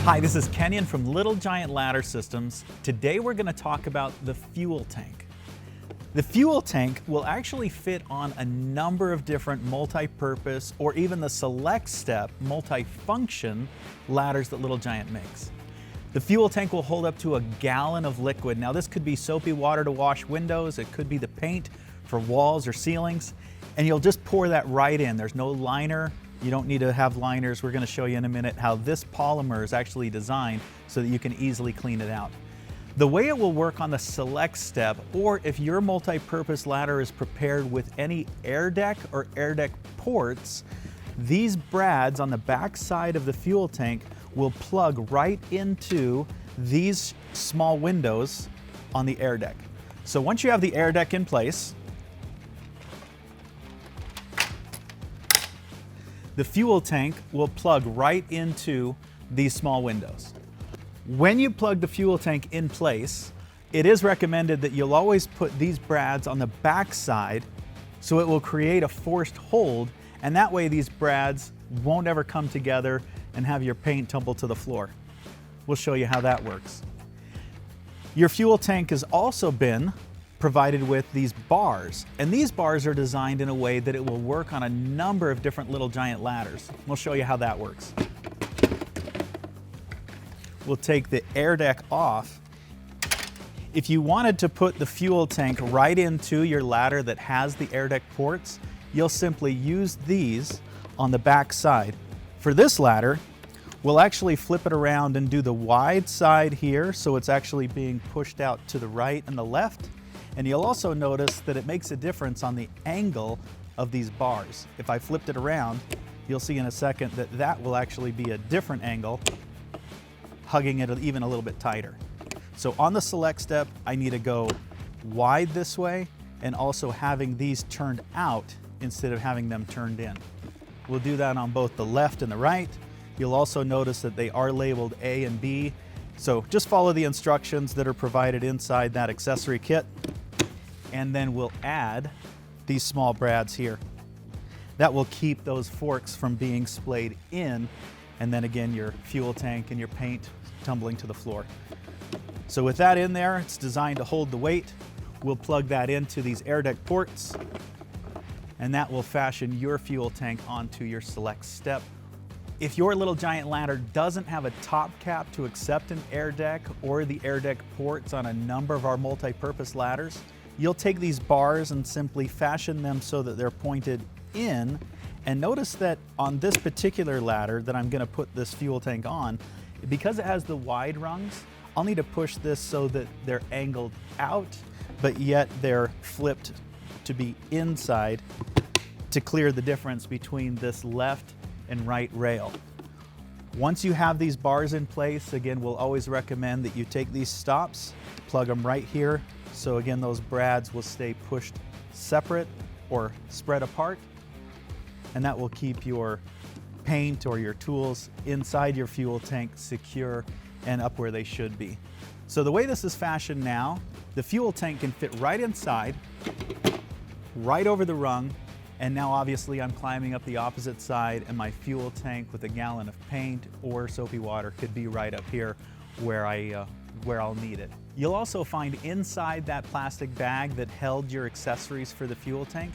Hi, this is Kenyon from Little Giant Ladder Systems. Today we're going to talk about the fuel tank. The fuel tank will actually fit on a number of different multi-purpose or even the select step multi-function ladders that Little Giant makes. The fuel tank will hold up to a gallon of liquid. Now this could be soapy water to wash windows, it could be the paint for walls or ceilings, and you'll just pour that right in. There's no liner. You don't need to have liners. We're going to show you in a minute how this polymer is actually designed so that you can easily clean it out. The way it will work on the select step, or if your multi-purpose ladder is prepared with any air deck or air deck ports, these brads on the back side of the fuel tank will plug right into these small windows on the air deck. So once you have the air deck in place, the fuel tank will plug right into these small windows. When you plug the fuel tank in place, it is recommended that you'll always put these brads on the back side so it will create a forced hold, and that way these brads won't ever come together and have your paint tumble to the floor. We'll show you how that works. Your fuel tank has also been provided with these bars, and these bars are designed in a way that it will work on a number of different Little Giant ladders. We'll show you how that works. We'll take the air deck off. If you wanted to put the fuel tank right into your ladder that has the air deck ports, you'll simply use these on the back side. For this ladder, we'll actually flip it around and do the wide side here so it's actually being pushed out to the right and the left. And you'll also notice that it makes a difference on the angle of these bars. If I flipped it around, you'll see in a second that that will actually be a different angle, hugging it even a little bit tighter. So on the select step, I need to go wide this way and also having these turned out instead of having them turned in. We'll do that on both the left and the right. You'll also notice that they are labeled A and B. So just follow the instructions that are provided inside that accessory kit. And then we'll add these small brads here. That will keep those forks from being splayed in, and then again your fuel tank and your paint tumbling to the floor. So with that in there, it's designed to hold the weight. We'll plug that into these air deck ports, and that will fashion your fuel tank onto your select step. If your Little Giant ladder doesn't have a top cap to accept an air deck or the air deck ports on a number of our multi-purpose ladders, you'll take these bars and simply fashion them so that they're pointed in. And notice that on this particular ladder that I'm going to put this fuel tank on, because it has the wide rungs, I'll need to push this so that they're angled out, but yet they're flipped to be inside to clear the difference between this left and right rail. Once you have these bars in place, again, we'll always recommend that you take these stops, plug them right here. So again, those brads will stay pushed separate or spread apart, and that will keep your paint or your tools inside your fuel tank secure and up where they should be. So the way this is fashioned now, the fuel tank can fit right inside, right over the rung, and now obviously I'm climbing up the opposite side and my fuel tank with a gallon of paint or soapy water could be right up here where I'll need it. You'll also find inside that plastic bag that held your accessories for the fuel tank,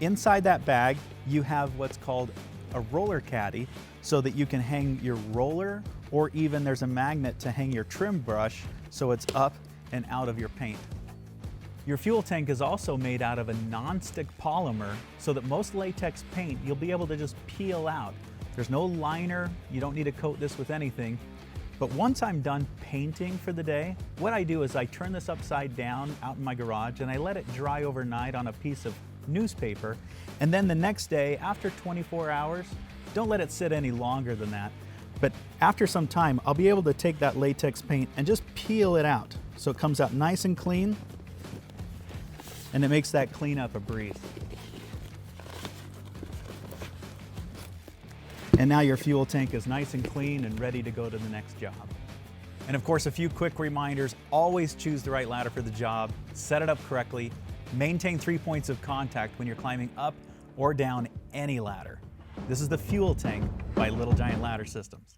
inside that bag you have what's called a roller caddy so that you can hang your roller, or even there's a magnet to hang your trim brush so it's up and out of your paint. Your fuel tank is also made out of a non-stick polymer so that most latex paint you'll be able to just peel out. There's no liner, you don't need to coat this with anything. But once I'm done painting for the day, what I do is I turn this upside down out in my garage and I let it dry overnight on a piece of newspaper. And then the next day, after 24 hours, don't let it sit any longer than that. But after some time, I'll be able to take that latex paint and just peel it out so it comes out nice and clean, and it makes that cleanup a breeze. And now your fuel tank is nice and clean and ready to go to the next job. And of course, a few quick reminders: always choose the right ladder for the job, set it up correctly, maintain 3 points of contact when you're climbing up or down any ladder. This is the fuel tank by Little Giant Ladder Systems.